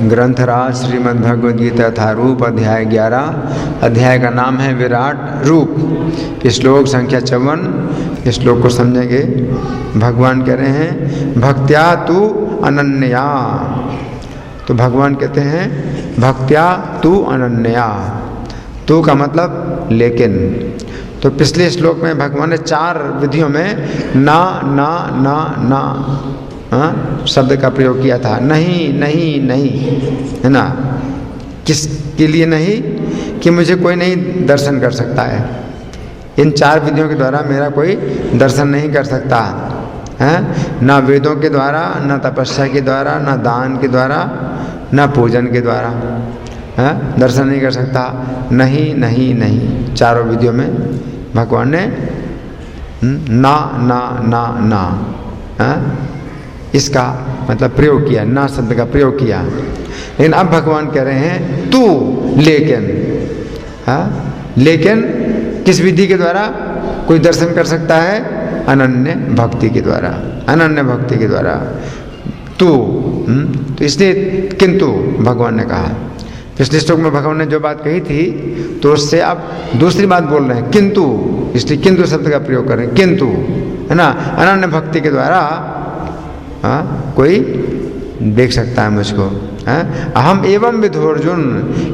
ग्रंथराज श्रीमद् भगवद गीता यथारूप अध्याय 11। अध्याय का नाम है विराट रूप। श्लोक संख्या 54। इस श्लोक को समझेंगे। भगवान कह रहे हैं भक्त्या तु अनन्या। तो भगवान कहते हैं भक्त्या तु अनन्या। तू का मतलब लेकिन। तो पिछले श्लोक में भगवान ने 4 विधियों में ना ना ना ना शब्द का प्रयोग किया था। नहीं नहीं नहीं, है ना। किसके लिए नहीं? कि मुझे कोई नहीं दर्शन कर सकता है। इन 4 विधियों के द्वारा मेरा कोई दर्शन नहीं कर सकता है। ना वेदों के द्वारा, ना तपस्या के द्वारा, ना दान के द्वारा, ना पूजन के द्वारा, है दर्शन नहीं कर सकता। नहीं नहीं नहीं, 4 विधियों में भगवान ने ना ना ना ना, है इसका मतलब प्रयोग किया, ना शब्द का प्रयोग किया। लेकिन अब भगवान कह रहे हैं तू लेकिन, हाँ लेकिन किस विधि के द्वारा कोई दर्शन कर सकता है? अनन्य भक्ति के द्वारा, अनन्य भक्ति के द्वारा। तू तो इसलिए किंतु भगवान ने कहा। पिछले श्लोक में भगवान ने जो बात कही थी तो उससे आप दूसरी बात बोल रहे हैं किंतु, इसलिए किंतु शब्द का प्रयोग कर रहे हैं। किंतु, है ना, अनन्य भक्ति के द्वारा कोई देख सकता है मुझको। अहम एवं विधो अर्जुन,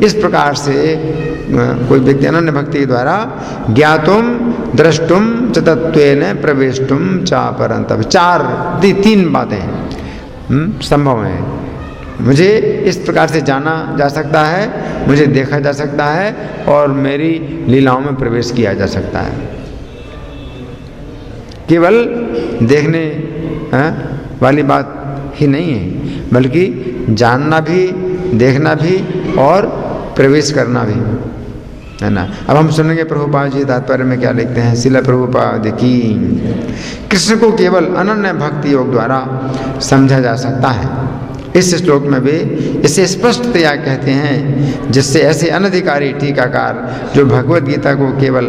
इस प्रकार से कोई व्यक्ति अनन्य भक्ति के द्वारा ज्ञातुम द्रष्टुम च तत्वेन प्रवेष्टुम चा परंतप। 3 बातें संभव हैं। मुझे इस प्रकार से जाना जा सकता है, मुझे देखा जा सकता है और मेरी लीलाओं में प्रवेश किया जा सकता है। केवल देखने वाली बात ही नहीं है, बल्कि जानना भी, देखना भी और प्रवेश करना भी, है ना। अब हम सुनेंगे प्रभुपाद जी तात्पर्य में क्या लिखते हैं। शिला प्रभुपाद की। कृष्ण को केवल अनन्य भक्ति योग द्वारा समझा जा सकता है। इस श्लोक में वे इसे स्पष्टतया कहते हैं, जिससे ऐसे अनधिकारी टीकाकार जो भगवत गीता को केवल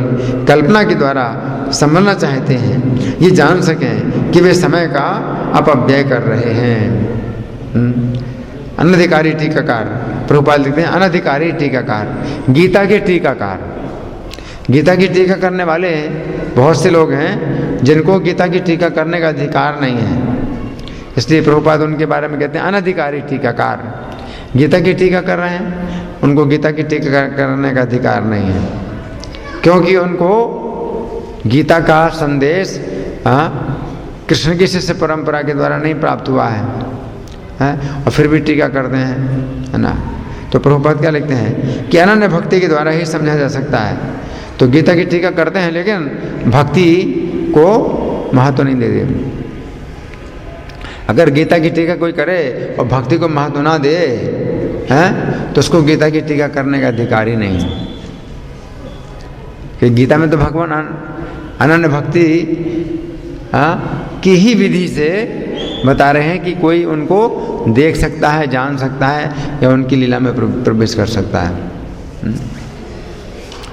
कल्पना के द्वारा समझना चाहते हैं, ये जान सकें कि वे समय का अपव्यय कर रहे हैं। अनधिकारी टीकाकार, प्रभुपाद लिखते हैं अनधिकारी टीकाकार, गीता के टीकाकार। गीता की टीका करने वाले बहुत से लोग हैं जिनको गीता की टीका करने का अधिकार नहीं है। इसलिए प्रभुपाद उनके बारे में कहते हैं अनधिकारी टीकाकार। गीता की टीका कर रहे हैं, उनको गीता की टीका करने का अधिकार नहीं है, क्योंकि उनको गीता का संदेश कृष्ण की शिष्य परंपरा के द्वारा नहीं प्राप्त हुआ है, और फिर भी टीका करते हैं, है ना। तो प्रभुपाद क्या लिखते हैं कि अनन्य भक्ति के द्वारा ही समझा जा सकता है। तो गीता की टीका करते हैं लेकिन भक्ति को महत्व नहीं देते। अगर गीता की टीका कोई करे और भक्ति को महत्व ना दे, हैं, तो उसको गीता की टीका करने का अधिकार ही नहीं है। कि गीता में तो भगवान अनन्य भक्ति की ही विधि से बता रहे हैं कि कोई उनको देख सकता है, जान सकता है या उनकी लीला में प्रवेश कर सकता है।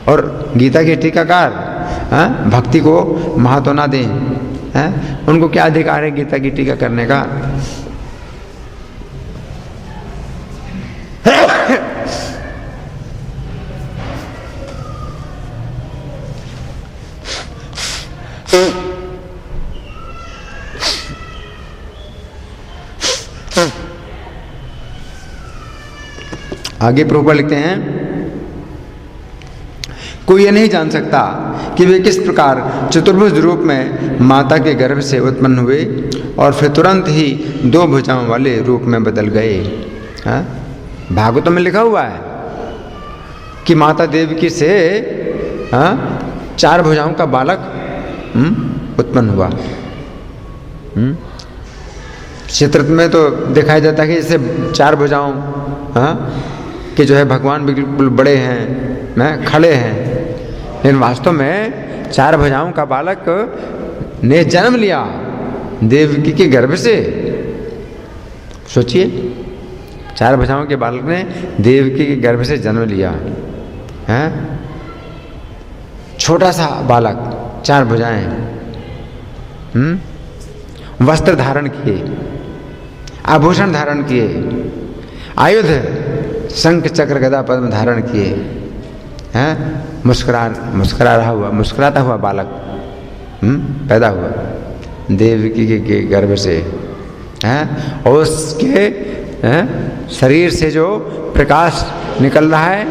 और गीता के टीकाकार भक्ति को महत्व ना दें, उनको क्या अधिकार है गीता की टीका करने का? आगे प्रभुपाद लिखते हैं कोई ये नहीं जान सकता कि वे किस प्रकार चतुर्भुज रूप में माता के गर्भ से उत्पन्न हुए और फिर तुरंत ही 2 भुजाओं वाले रूप में बदल गए। भागवत में लिखा हुआ है कि माता देवकी से 4 भुजाओं का बालक उत्पन्न हुआ। चित्र में तो दिखाया जाता है कि जैसे 4 भुजाओं कि जो है भगवान बिल्कुल बड़े हैं, खड़े हैं, लेकिन वास्तव में 4 भुजाओं का बालक ने जन्म लिया देवकी के गर्भ से। सोचिए, 4 भुजाओं के बालक ने देवकी के गर्भ से जन्म लिया है। छोटा सा बालक, 4 भुजाएं, वस्त्र धारण किए, आभूषण धारण किए, आयुध शंख चक्र गदा पद्म धारण किए, हैं, मुस्कुराता हुआ बालक पैदा हुआ देवकी के गर्भ से, हैं, और उसके शरीर से जो प्रकाश निकल रहा है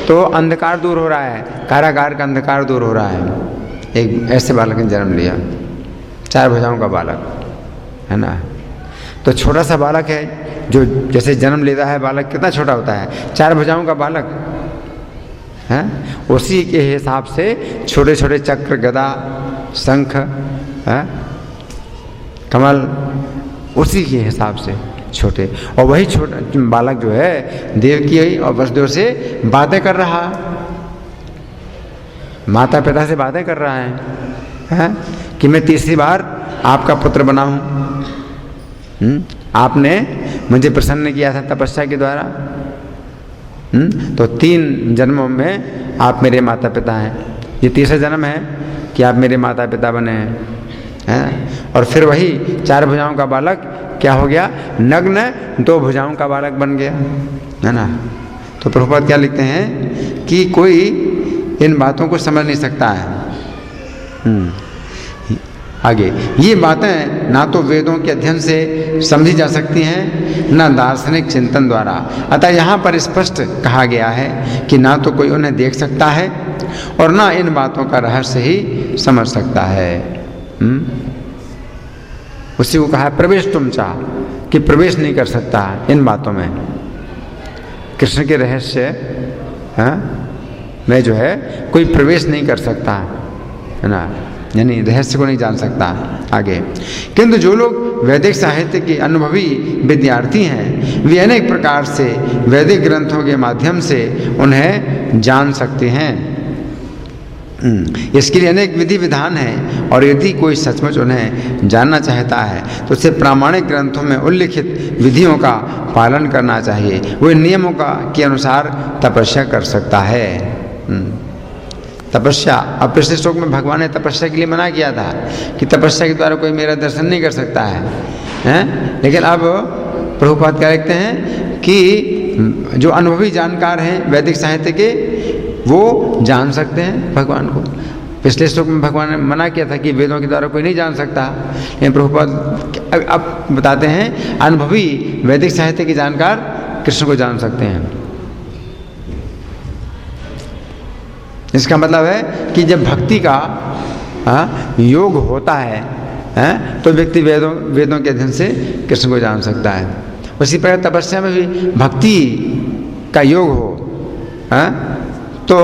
तो अंधकार दूर हो रहा है, कारागार का अंधकार दूर हो रहा है। एक ऐसे बालक ने जन्म लिया, 4 भुजाओं का बालक, है ना। तो छोटा सा बालक है जो जैसे जन्म लेता है बालक कितना छोटा होता है, 4 भुजाओं का बालक, हैं, उसी के हिसाब से छोटे छोटे चक्र गदा शंख कमल उसी के हिसाब से छोटे, और वही छोटा बालक जो है देवकी और वसुदेव से बातें कर रहा, माता पिता से बातें कर रहा है कि मैं तीसरी बार आपका पुत्र बना हूँ, आपने मुझे प्रसन्न किया था तपस्या के द्वारा, तो 3 जन्मों में आप मेरे माता पिता हैं, ये तीसरा जन्म है कि आप मेरे माता पिता बने हैं। और फिर वही 4 भुजाओं का बालक क्या हो गया, नग्न 2 भुजाओं का बालक बन गया, है ना। तो प्रभुपाद क्या लिखते हैं कि कोई इन बातों को समझ नहीं सकता है। आगे, ये बातें ना तो वेदों के अध्ययन से समझी जा सकती हैं ना दार्शनिक चिंतन द्वारा, अतः यहाँ पर स्पष्ट कहा गया है कि ना तो कोई उन्हें देख सकता है और ना इन बातों का रहस्य ही समझ सकता है। उसी को कहा प्रवेश तुम चाह, कि प्रवेश नहीं कर सकता इन बातों में, कृष्ण के रहस्य में जो है कोई प्रवेश नहीं कर सकता, है ना, यानी रहस्य को नहीं जान सकता। आगे, किंतु जो लोग वैदिक साहित्य के अनुभवी विद्यार्थी हैं वे अनेक प्रकार से वैदिक ग्रंथों के माध्यम से उन्हें जान सकते हैं। इसके लिए अनेक विधि विधान हैं, और यदि कोई सचमुच उन्हें जानना चाहता है तो उसे प्रामाणिक ग्रंथों में उल्लिखित विधियों का पालन करना चाहिए, वे नियमों के अनुसार तपस्या कर सकता है। तपस्या, अब पिछले श्लोक में भगवान ने तपस्या के लिए मना किया था कि तपस्या के द्वारा कोई मेरा दर्शन नहीं कर सकता है, लेकिन अब प्रभुपाद क्या लिखते हैं कि जो अनुभवी जानकार हैं वैदिक साहित्य के वो जान सकते हैं भगवान को। पिछले श्लोक में भगवान ने मना किया था कि वेदों के द्वारा कोई नहीं जान सकता, लेकिन प्रभुपाद अब बताते हैं अनुभवी वैदिक साहित्य के जानकार कृष्ण को जान सकते हैं। इसका मतलब है कि जब भक्ति का योग होता है तो व्यक्ति वेदों के अध्ययन से कृष्ण को जान सकता है। उसी प्रकार तपस्या में भी भक्ति का योग हो तो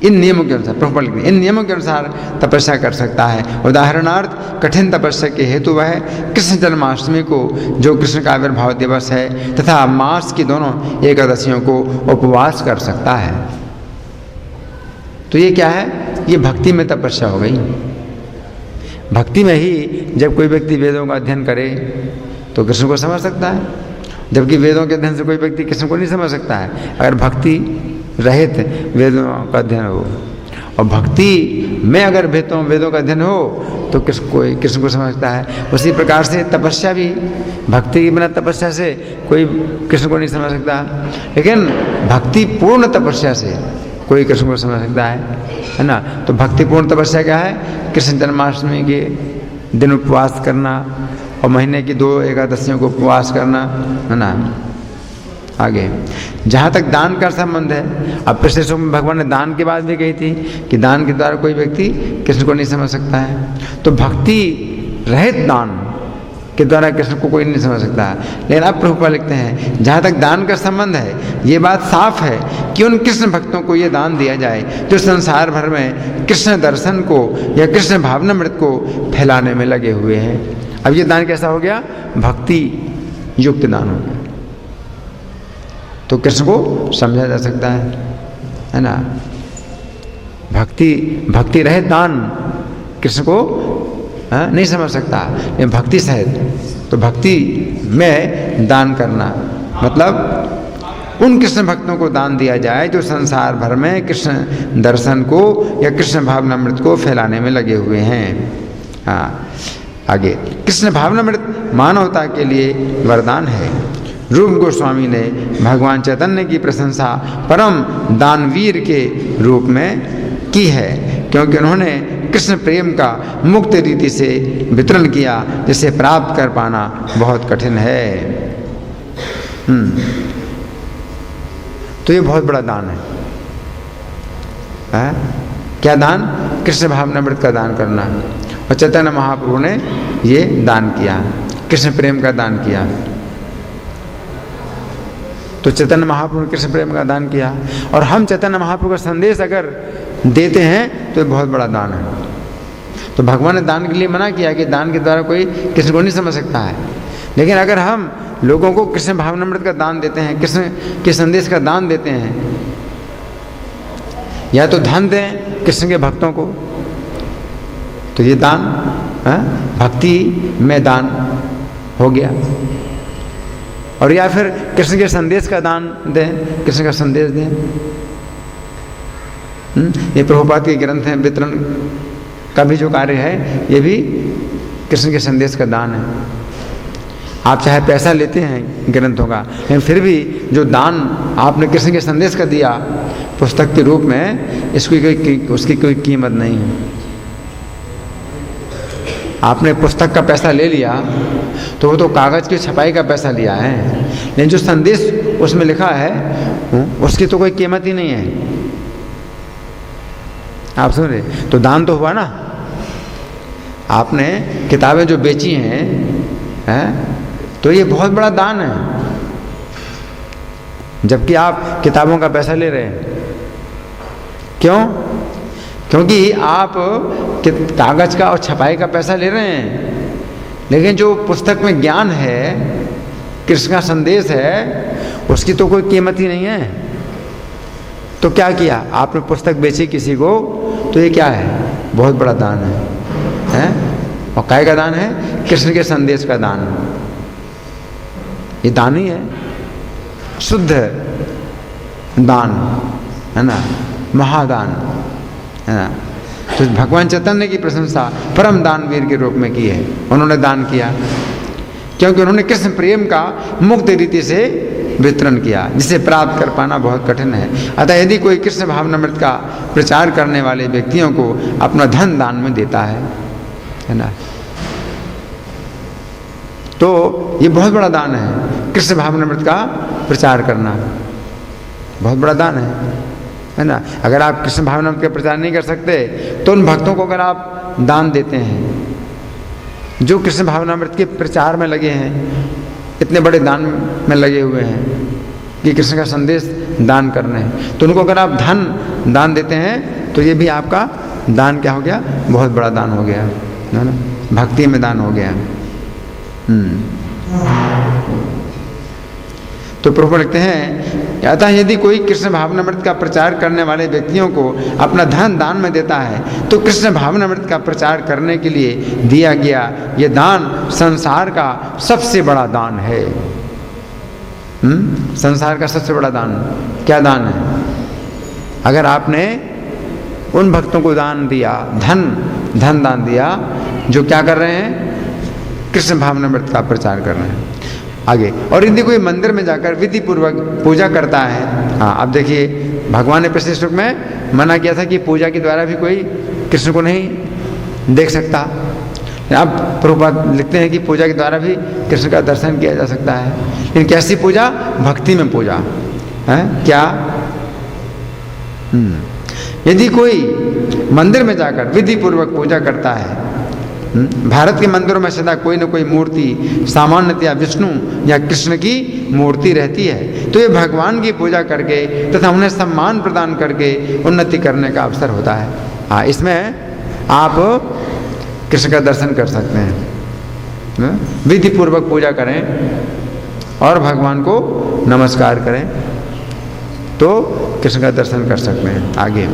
इन नियमों के अनुसार, प्रॉपर्ली इन नियमों के अनुसार तपस्या कर सकता है। उदाहरणार्थ, कठिन तपस्या के हेतु वह कृष्ण जन्माष्टमी को, जो कृष्ण का आविर्भाव दिवस है, तथा मास की दोनों एकादशियों को उपवास कर सकता है। तो ये क्या है, ये भक्ति में तपस्या हो गई। भक्ति में ही जब कोई व्यक्ति वेदों का अध्ययन करे तो कृष्ण को समझ सकता है, जबकि वेदों के अध्ययन से कोई व्यक्ति कृष्ण को नहीं समझ सकता है। अगर भक्ति रहित वेदों का अध्ययन हो, और भक्ति में अगर वेदों का अध्ययन हो तो कोई कृष्ण को समझता है। उसी प्रकार से तपस्या भी, भक्ति के बिना तपस्या से कोई कृष्ण को नहीं समझ सकता, लेकिन भक्ति पूर्ण तपस्या से कोई कृष्ण को समझ सकता है ना। तो भक्तिपूर्ण तपस्या क्या है, कृष्ण जन्माष्टमी के दिन उपवास करना और महीने की 2 एकादशियों को उपवास करना, है ना। आगे, जहाँ तक दान का संबंध है, अब पिछले श्लोक में भगवान ने दान की बात भी कही थी कि दान के द्वारा कोई व्यक्ति कृष्ण को नहीं समझ सकता है। तो भक्ति रहित दान के द्वारा कृष्ण को कोई नहीं समझ सकता है। लेकिन अब प्रभुपाद लिखते हैं जहाँ तक दान का संबंध है, ये बात साफ है कि उन कृष्ण भक्तों को ये दान दिया जाए जो संसार भर में कृष्ण दर्शन को या कृष्ण भावनामृत को फैलाने में लगे हुए हैं। अब ये दान कैसा हो गया, भक्ति युक्त दान हो गया, तो कृष्ण को समझा जा सकता है ना। भक्ति रहित दान कृष्ण को नहीं समझ सकता, लेकिन भक्ति सहित, तो भक्ति में दान करना मतलब उन कृष्ण भक्तों को दान दिया जाए जो संसार भर में कृष्ण दर्शन को या कृष्ण भावनामृत को फैलाने में लगे हुए हैं। हाँ, आगे, कृष्ण भावनामृत मानवता के लिए वरदान है। रूप गोस्वामी ने भगवान चैतन्य की प्रशंसा परम दानवीर के रूप में की है, क्योंकि उन्होंने कृष्ण प्रेम का मुक्त रीति से वितरण किया, जिसे प्राप्त कर पाना बहुत कठिन है। तो ये बहुत बड़ा दान है। क्या दान? कृष्ण भावनामृत का दान करना। और चैतन्य महाप्रभु ने ये दान किया, कृष्ण प्रेम का दान किया। तो चैतन्य महाप्रभु ने कृष्ण प्रेम का दान किया, और हम चैतन्य महाप्रभु का संदेश अगर देते हैं तो ये बहुत बड़ा दान है। तो भगवान ने दान के लिए मना किया कि दान के द्वारा कोई कृष्ण को नहीं समझ सकता है, लेकिन अगर हम लोगों को कृष्ण भावनामृत का दान देते हैं, कृष्ण के संदेश का दान देते हैं, या तो धन दें कृष्ण के भक्तों को, तो ये दान भक्ति में दान हो गया। और या फिर कृष्ण के संदेश का दान दें, कृष्ण का संदेश दें। ये प्रभुपाद के ग्रंथ हैं, वितरण का भी जो कार्य है ये भी कृष्ण के संदेश का दान है। आप चाहे पैसा लेते हैं ग्रंथों का, लेकिन फिर भी जो दान आपने कृष्ण के संदेश का दिया पुस्तक के रूप में, उसकी कोई कीमत नहीं है। आपने पुस्तक का पैसा ले लिया तो वो तो कागज़ की छपाई का पैसा लिया है, लेकिन जो संदेश उसमें लिखा है उसकी तो कोई कीमत ही नहीं है। आप सुन रहे? तो दान तो हुआ ना। आपने किताबें जो बेची हैं तो ये बहुत बड़ा दान है, जबकि आप किताबों का पैसा ले रहे हैं। क्यों? क्योंकि आप कागज का और छपाई का पैसा ले रहे हैं, लेकिन जो पुस्तक में ज्ञान है, कृष्ण का संदेश है, उसकी तो कोई कीमत ही नहीं है। तो क्या किया आपने? पुस्तक बेची किसी को, तो ये क्या है? बहुत बड़ा दान है। और काय का दान है? कृष्ण के संदेश का दान। ये दान ही है, शुद्ध दान है ना, महादान है ना। तो भगवान चैतन्य की प्रशंसा परम दानवीर के रूप में की है। उन्होंने दान किया क्योंकि उन्होंने कृष्ण प्रेम का मुक्त रीति से वितरण किया, जिसे प्राप्त कर पाना बहुत कठिन है। अतः यदि कोई कृष्ण भावनामृत का प्रचार करने वाले व्यक्तियों को अपना धन दान में देता है ना, तो ये बहुत बड़ा दान है। कृष्ण भावनामृत का प्रचार करना बहुत बड़ा दान है ना। अगर आप कृष्ण भावनामृत का प्रचार नहीं कर सकते तो उन भक्तों को अगर आप दान देते हैं जो कृष्ण भावनामृत के प्रचार में लगे हैं, इतने बड़े दान में लगे हुए हैं कि कृष्ण का संदेश दान करने हैं, तो उनको अगर आप धन दान देते हैं तो ये भी आपका दान क्या हो गया? बहुत बड़ा दान हो गया है ना, भक्ति में दान हो गया। तो प्रभु लिखते हैं, अतः यदि कोई कृष्ण भावनामृत का प्रचार करने वाले व्यक्तियों को अपना धन दान में देता है तो कृष्ण भावनामृत का प्रचार करने के लिए दिया गया यह दान संसार का सबसे बड़ा दान है। संसार का सबसे बड़ा दान क्या दान है? अगर आपने उन भक्तों को दान दिया, धन दान दिया जो क्या कर रहे हैं? कृष्ण भावनामृत का प्रचार कर रहे हैं। आगे, और यदि कोई मंदिर में जाकर विधि पूर्वक पूजा करता है। हाँ, अब देखिए भगवान ने पिछले श्लोक में मना किया था कि पूजा के द्वारा भी कोई कृष्ण को नहीं देख सकता। अब प्रभुपाद लिखते हैं कि पूजा के द्वारा भी कृष्ण का दर्शन किया जा सकता है, लेकिन कैसी पूजा? भक्ति में पूजा है। क्या? यदि कोई मंदिर में जाकर विधि पूर्वक पूजा करता है, भारत के मंदिरों में सदा कोई न कोई मूर्ति सामान्यतया विष्णु या कृष्ण की मूर्ति रहती है, तो ये भगवान की पूजा करके तथा उन्हें सम्मान प्रदान करके उन्नति करने का अवसर होता है। हाँ, इसमें आप कृष्ण का दर्शन कर सकते हैं। विधि पूर्वक पूजा करें और भगवान को नमस्कार करें तो कृष्ण का दर्शन कर सकते हैं। आगे,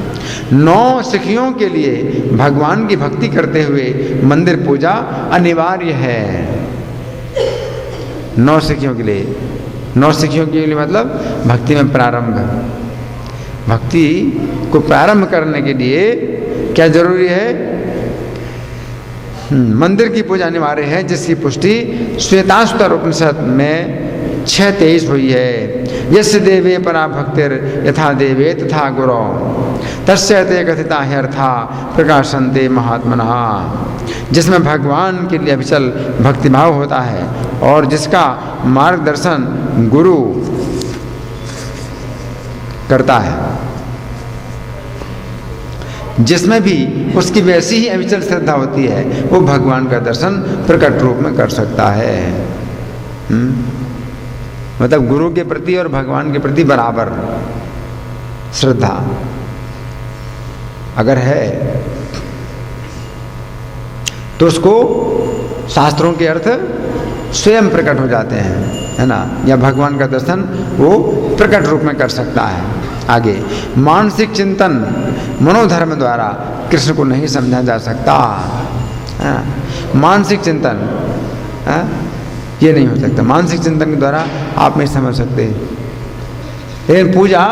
9 सिखियों के लिए भगवान की भक्ति करते हुए मंदिर पूजा अनिवार्य है। 9 सिखियों के लिए, 9 सिखियों के लिए मतलब भक्ति में प्रारंभ। भक्ति को प्रारंभ करने के लिए क्या जरूरी है? मंदिर की पूजा अनिवार्य है, जिसकी पुष्टि श्वेताश्वतर उपनिषद में 6:23 हुई है। यस्य देवे परा भक्तिर यथा देवे तथा गुरौ तस्य ते कथिता ह्यर्था प्रकाशन्ते महात्मनः। जिसमें भगवान के लिए अविचल भक्तिभाव होता है और जिसका मार्गदर्शन गुरु करता है, जिसमें भी उसकी वैसी ही अविचल श्रद्धा होती है, वो भगवान का दर्शन प्रकट रूप में कर सकता है। मतलब गुरु के प्रति और भगवान के प्रति बराबर श्रद्धा अगर है तो उसको शास्त्रों के अर्थ स्वयं प्रकट हो जाते हैं, है ना, या भगवान का दर्शन वो प्रकट रूप में कर सकता है। आगे, मानसिक चिंतन मनोधर्म द्वारा कृष्ण को नहीं समझा जा सकता। मानसिक चिंतन ये नहीं हो सकता, मानसिक चिंतन के द्वारा आप नहीं समझ सकते। लेकिन पूजा,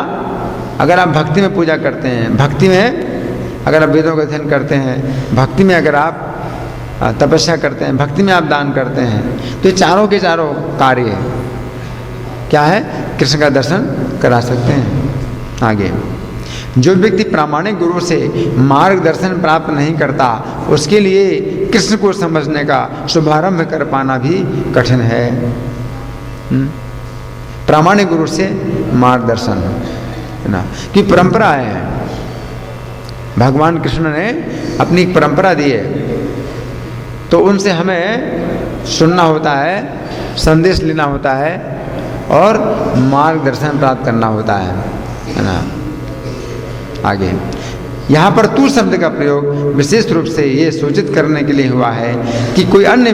अगर आप भक्ति में पूजा करते हैं, भक्ति में अगर आप वेदों का अध्ययन करते हैं, भक्ति में अगर आप तपस्या करते हैं, भक्ति में आप दान करते हैं, तो ये चारों के चारों कार्य क्या है, कृष्ण का दर्शन करा सकते हैं। आगे, जो व्यक्ति प्रामाणिक गुरु से मार्गदर्शन प्राप्त नहीं करता, उसके लिए कृष्ण को समझने का शुभारंभ कर पाना भी कठिन है। प्रामाणिक गुरु से मार्गदर्शन, है ना, कि परंपरा है, भगवान कृष्ण ने अपनी एक परंपरा दी है, तो उनसे हमें सुनना होता है, संदेश लेना होता है और मार्गदर्शन प्राप्त करना होता है ना। आगे, यहाँ पर तू शब्द का प्रयोग विशेष रूप से ये सूचित करने के लिए हुआ है कि कोई अन्य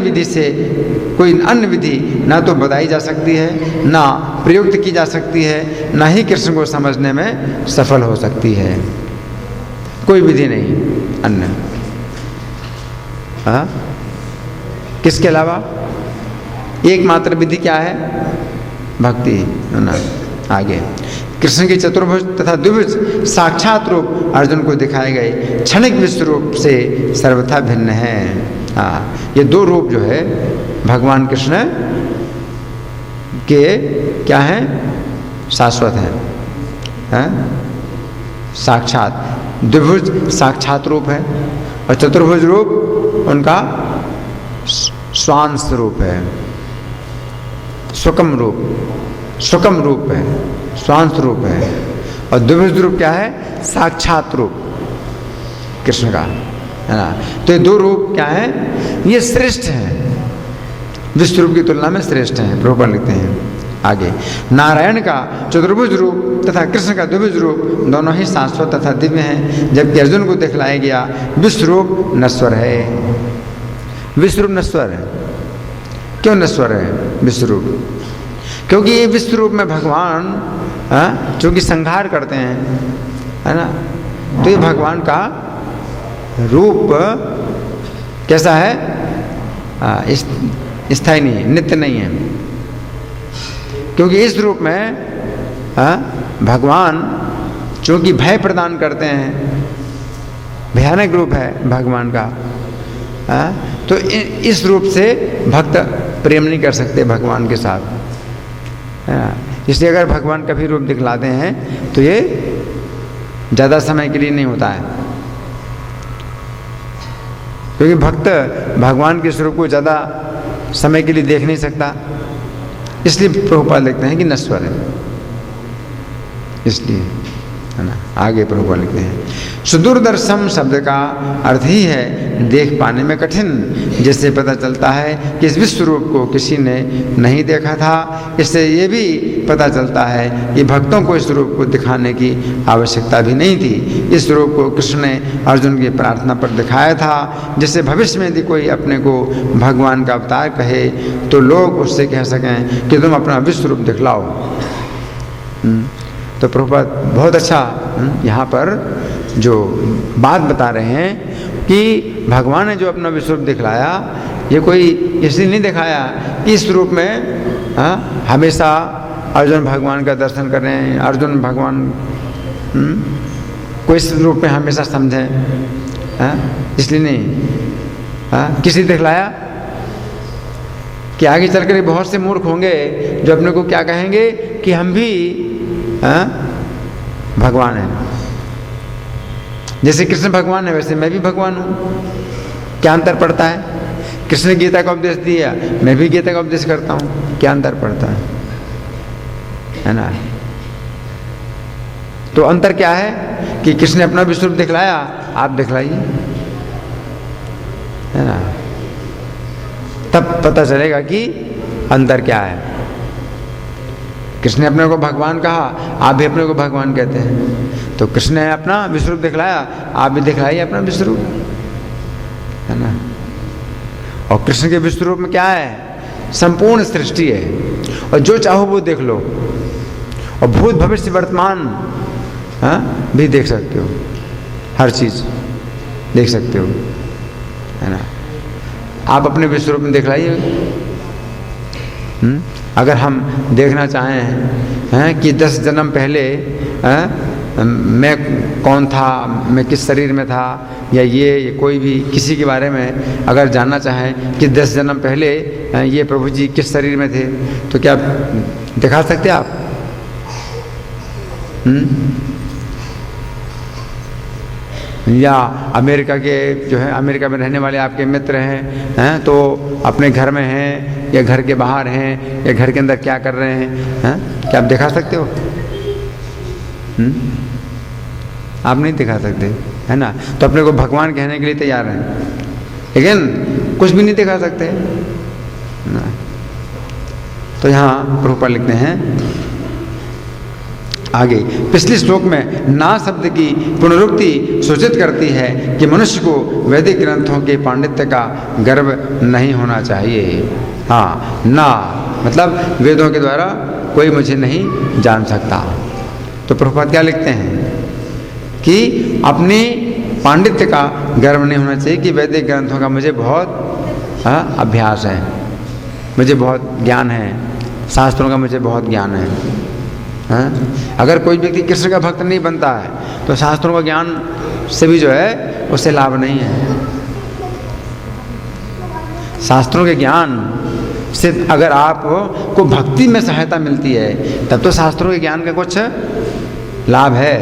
विधि ना तो बताई जा सकती है, ना प्रयुक्त की जा सकती है, ना ही कृष्ण को समझने में सफल हो सकती है। कोई विधि नहीं अन्य। किसके अलावा एकमात्र विधि क्या है, भक्ति, है ना। आगे, कृष्ण की चतुर्भुज तथा द्विभुज साक्षात रूप अर्जुन को दिखाए गए क्षणिक विश्व रूप से सर्वथा भिन्न है। ये दो रूप जो है भगवान कृष्ण के क्या हैं, शाश्वत हैं, साक्षात। द्विभुज साक्षात रूप है और चतुर्भुज रूप उनका स्वांश रूप है, सुकम रूप है, स्वांश रूप है। और द्विभुज रूप क्या है, साक्षात रूप कृष्ण का, है ना। तो ये दो रूप क्या है, ये श्रेष्ठ है, विश्व रूप की तुलना में श्रेष्ठ हैं, प्रभुपाद लिखते हैं। आगे, नारायण का चतुर्भुज रूप तथा कृष्ण का द्विभुज रूप दोनों ही शाश्वत तथा दिव्य हैं, जबकि अर्जुन को दिखलाया गया विश्व रूप नश्वर है। विश्व रूप नश्वर है, क्यों नश्वर है विश्व रूप? क्योंकि ये विश्व रूप में भगवान चूँकि संहार करते हैं, है ना, तो ये भगवान का रूप कैसा है, स्थायी नहीं है, नित्य नहीं है। क्योंकि इस रूप में भगवान चूँकि भय प्रदान करते हैं, भयानक रूप है भगवान का, तो इस रूप से भक्त प्रेम नहीं कर सकते भगवान के साथ। इसलिए अगर भगवान का भी रूप दिखलाते हैं तो ये ज़्यादा समय के लिए नहीं होता है, क्योंकि भक्त भगवान के स्वरूप को ज़्यादा समय के लिए देख नहीं सकता। इसलिए प्रभुपाद लिखते हैं कि नश्वर है, इसलिए, है ना। आगे प्रभुपाद लिखते हैं, सुदूरदर्शन शब्द का अर्थ ही है देख पाने में कठिन, जिससे पता चलता है कि इस विश्व रूप को किसी ने नहीं देखा था। इससे ये भी पता चलता है कि भक्तों को इस रूप को दिखाने की आवश्यकता भी नहीं थी। इस रूप को कृष्ण ने अर्जुन की प्रार्थना पर दिखाया था, जिससे भविष्य में यदि कोई अपने को भगवान का अवतार कहे तो लोग उससे कह सकें कि तुम अपना विश्व रूप दिखलाओ। तो प्रभुपाद बहुत अच्छा यहाँ पर जो बात बता रहे हैं कि भगवान ने जो अपना विश्व रूप दिखलाया, ये कोई इसलिए नहीं दिखाया कि इस रूप में हमेशा अर्जुन भगवान का दर्शन कर रहे हैं, अर्जुन भगवान को इस रूप में हमेशा समझें, इसलिए नहीं। किसी दिखलाया कि आगे चलकर बहुत से मूर्ख होंगे जो अपने को क्या कहेंगे कि हम भी भगवान हैं। जैसे कृष्ण भगवान है वैसे मैं भी भगवान हूँ। क्या अंतर पड़ता है? कृष्ण ने गीता का उपदेश दिया, मैं भी गीता का उपदेश करता हूँ, क्या अंतर पड़ता है ना? तो अंतर क्या है कि कृष्ण ने अपना विश्व रूप दिखलाया, आप दिखलाइए, है ना? तब पता चलेगा कि अंतर क्या है। कृष्ण ने अपने को भगवान कहा, आप भी अपने को भगवान कहते हैं। तो कृष्ण ने अपना विश्व रूप दिखलाया, आप भी दिखलाइए अपना विश्व रूप, है ना? और कृष्ण के विश्व रूप में क्या है? संपूर्ण सृष्टि है, और जो चाहो वो देख लो, और भूत भविष्य वर्तमान भी देख सकते हो, हर चीज देख सकते हो, है ना? आप अपने विश्व रूप में दिखलाइए। अगर हम देखना चाहें कि 10 जन्म पहले मैं कौन था, मैं किस शरीर में था, या ये कोई भी किसी के बारे में अगर जानना चाहें कि 10 जन्म पहले ये प्रभु जी किस शरीर में थे, तो क्या दिखा सकते आप? या अमेरिका के जो है, अमेरिका में रहने वाले आपके मित्र हैं तो अपने घर में हैं या घर के बाहर हैं या घर के अंदर क्या कर रहे हैं, क्या आप दिखा सकते हो? आप नहीं दिखा सकते, है ना? तो अपने को भगवान कहने के लिए तैयार हैं, लेकिन कुछ भी नहीं दिखा सकते ना। तो यहाँ प्रभुपाद लिखते हैं आगे, पिछले श्लोक में ना शब्द की पुनरुक्ति सूचित करती है कि मनुष्य को वैदिक ग्रंथों के पांडित्य का गर्व नहीं होना चाहिए। हाँ, ना मतलब वेदों के द्वारा कोई मुझे नहीं जान सकता। तो प्रभुपाद क्या लिखते हैं कि अपने पांडित्य का गर्व नहीं होना चाहिए कि वैदिक ग्रंथों का मुझे बहुत अभ्यास है, मुझे बहुत ज्ञान है, शास्त्रों का मुझे बहुत ज्ञान है। अगर कोई व्यक्ति कृष्ण का भक्त नहीं बनता है तो शास्त्रों का ज्ञान से भी जो है उससे लाभ नहीं है। शास्त्रों के ज्ञान से अगर आपको भक्ति में सहायता मिलती है तब तो शास्त्रों के ज्ञान का कुछ लाभ है।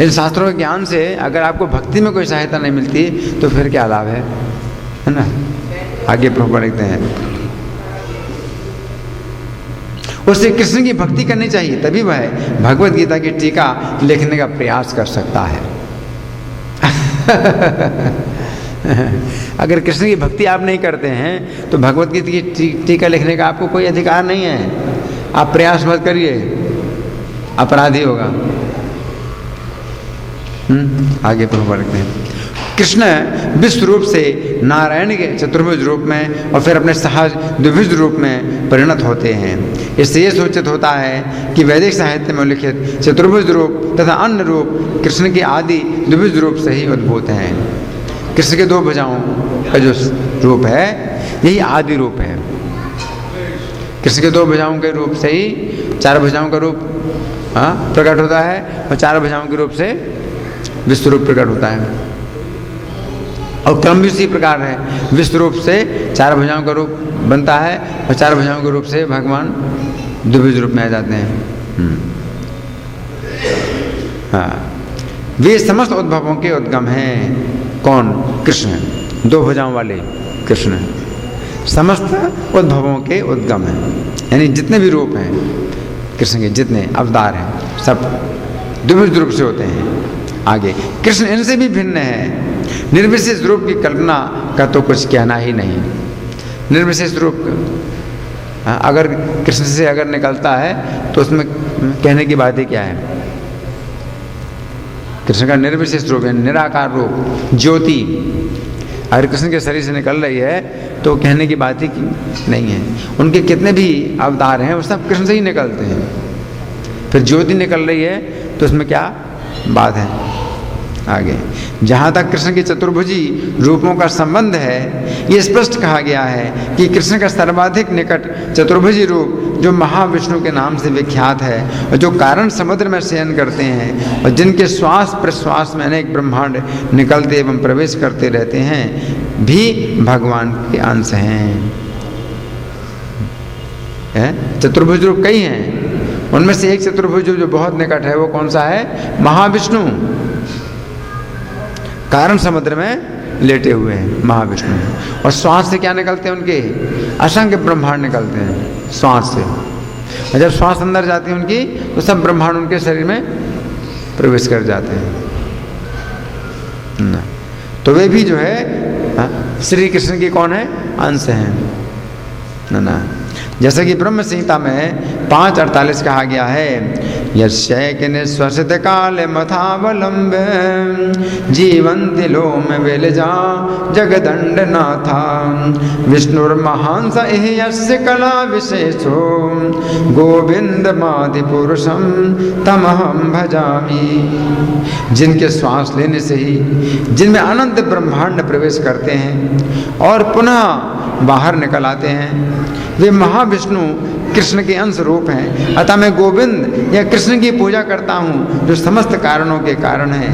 इन शास्त्रों के ज्ञान से अगर आपको भक्ति में कोई सहायता नहीं मिलती तो फिर क्या लाभ है ना? आगे प्रभुपाद लिखते हैं, उसे कृष्ण की भक्ति करनी चाहिए, तभी वह भगवत गीता की टीका लिखने का प्रयास कर सकता है। अगर कृष्ण की भक्ति आप नहीं करते हैं तो भगवत गीता की टीका लिखने का आपको कोई अधिकार नहीं है। आप प्रयास मत करिए, अपराधी होगा। आगे प्रभुपाद लिखते हैं, कृष्ण विश्व रूप से नारायण के चतुर्भुज रूप में और फिर अपने सहज द्विभुज रूप में परिणत होते हैं। इससे यह सूचित होता है कि वैदिक साहित्य में उल्लिखित चतुर्भुज रूप तथा अन्य रूप कृष्ण के आदि द्विभुज रूप से ही उद्भूत हैं। कृष्ण के 2 भुजाओं का जो रूप है यही आदि रूप है। कृष्ण के 2 भुजाओं के रूप से ही 4 भुजाओं का रूप प्रकट होता है और 4 भुजाओं के रूप से विश्व रूप प्रकट होता है। और क्रम भी उसी प्रकार है, विश्व रूप से 4 भुजाओं का रूप बनता है और 4 भुजाओं के रूप से भगवान द्विभुज रूप में आ जाते हैं। हाँ, वे समस्त उद्भवों के उद्गम हैं। कौन? कृष्ण, 2 भुजाओं वाले कृष्ण समस्त उद्भवों के उद्गम हैं, यानी जितने भी रूप हैं कृष्ण के, जितने अवतार हैं सब द्विभुज रूप से होते हैं। आगे, कृष्ण इनसे भी भिन्न है। निर्विशेष रूप की कल्पना का तो कुछ कहना ही नहीं। निर्विशेष रूप अगर कृष्ण से अगर निकलता है तो उसमें कहने की बात ही क्या है? कृष्ण का निर्विशेष रूप है, निराकार रूप, ज्योति अगर कृष्ण के शरीर से निकल रही है तो कहने की बात ही नहीं है। उनके कितने भी अवतार हैं वो सब कृष्ण से ही निकलते हैं। फिर ज्योति निकल रही है तो उसमें क्या बात है? आगे, जहाँ तक कृष्ण के चतुर्भुजी रूपों का संबंध है, ये स्पष्ट कहा गया है कि कृष्ण का सर्वाधिक निकट चतुर्भुजी रूप जो महाविष्णु के नाम से विख्यात है और जो कारण समुद्र में शयन करते हैं और जिनके श्वास प्रश्वास में अनेक ब्रह्मांड निकलते एवं प्रवेश करते रहते हैं, भी भगवान के अंश हैं। है। चतुर्भुज रूप कई हैं, उनमें से एक चतुर्भुज जो बहुत निकट है वो कौन सा है? महाविष्णु। कारण समुद्र में लेटे हुए हैं महाविष्णु। और श्वास से क्या निकलते हैं उनके? असंख्य ब्रह्मांड निकलते हैं श्वास से। और जब श्वास अंदर जाती है उनकी तो सब ब्रह्मांड उनके शरीर में प्रवेश कर जाते हैं ना। तो वे भी जो है श्री कृष्ण की कौन है? अंश हैं ना। जैसा कि ब्रह्म संहिता में 5:48 कहा गया है, यस्यैक निःश्वसित काले मथावलंब जीवन्ति लोम वेलजा जगदंड नाथा विष्णुर्महांस यस्य कला विशेषो गोविंदमादि पुरुषम तमहं भजामि। जिनके श्वास लेने से ही जिनमें अनंत ब्रह्मांड प्रवेश करते हैं और पुनः बाहर निकल आते हैं, वे महाविष्णु कृष्ण के अंश रूप हैं। अतः मैं गोविंद या कृष्ण की पूजा करता हूँ जो समस्त कारणों के कारण है।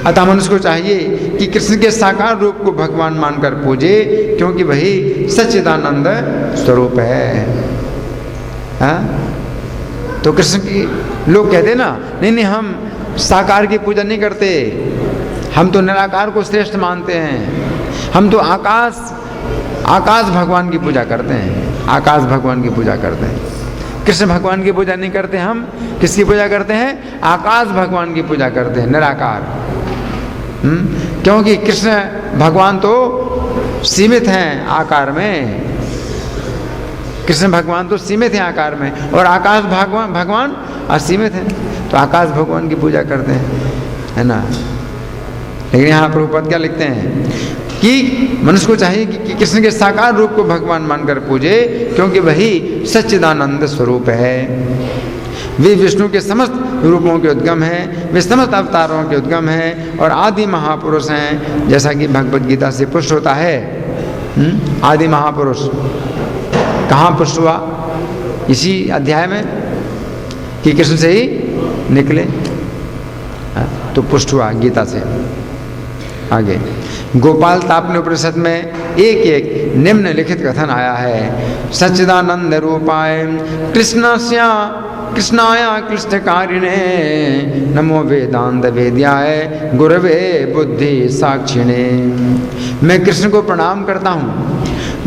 अतः मनुष्य को चाहिए कि कृष्ण के साकार रूप को भगवान मानकर पूजे, क्योंकि वही सच्चिदानंद स्वरूप है। तो कृष्ण की लोग कहते ना, नहीं हम साकार की पूजा नहीं करते, हम तो निराकार को श्रेष्ठ मानते हैं, हम तो आकाश भगवान की पूजा करते हैं, आकाश भगवान की पूजा करते हैं। कृष्ण भगवान की पूजा नहीं करते, हम किसकी पूजा करते हैं? आकाश भगवान की पूजा करते हैं, निराकार। क्योंकि कृष्ण भगवान तो सीमित हैं आकार में, कृष्ण भगवान तो सीमित हैं आकार में, और आकाश भगवान असीमित हैं, तो आकाश भगवान की पूजा करते हैं, है ना। लेकिन यहाँ प्रभुपाद क्या लिखते हैं कि मनुष्य को चाहिए कि कृष्ण के साकार रूप को भगवान मानकर पूजे, क्योंकि वही सच्चिदानंद स्वरूप है। वे विष्णु के समस्त रूपों के उद्गम हैं, वे समस्त अवतारों के उद्गम हैं और आदि महापुरुष हैं, जैसा कि भगवद गीता से पुष्ट होता है। आदि महापुरुष कहाँ पुष्ट हुआ? इसी अध्याय में कि कृष्ण से ही निकले, तो पुष्ट हुआ गीता से। आगे गोपाल तापन उपनिषद में एक निम्नलिखित कथन आया है, सच्चिदानंद रूपाय कृष्णाय क्लिष्टकारिणे नमो वेदांत वेद्याय गुरवे बुद्धि साक्षिणे। मैं कृष्ण को प्रणाम करता हूँ